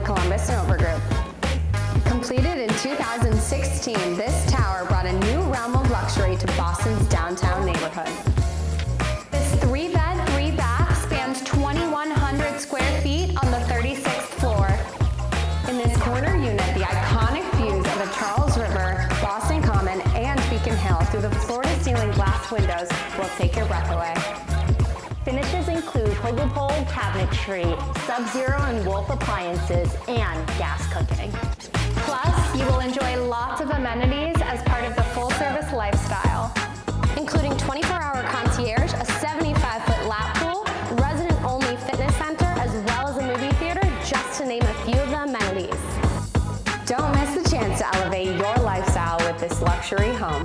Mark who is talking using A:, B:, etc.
A: Columbus and Overgroup. Completed in 2016, this tower brought a new realm of luxury to Boston's downtown neighborhood. This 3-bed, 3-bath spans 2,100 square feet on the 36th floor. In this corner unit, the iconic views of the Charles River, Boston Common, and Beacon Hill through the floor-to-ceiling glass windows will take your breath away.
B: Finishes include Poggenpohl cabinetry, Sub-Zero and Wolf appliances, and gas cooking.
A: Plus, you will enjoy lots of amenities as part of the full-service lifestyle, including 24-hour concierge, a 75-foot lap pool, resident-only fitness center, as well as a movie theater, just to name a few of the amenities. Don't miss the chance to elevate your lifestyle with this luxury home.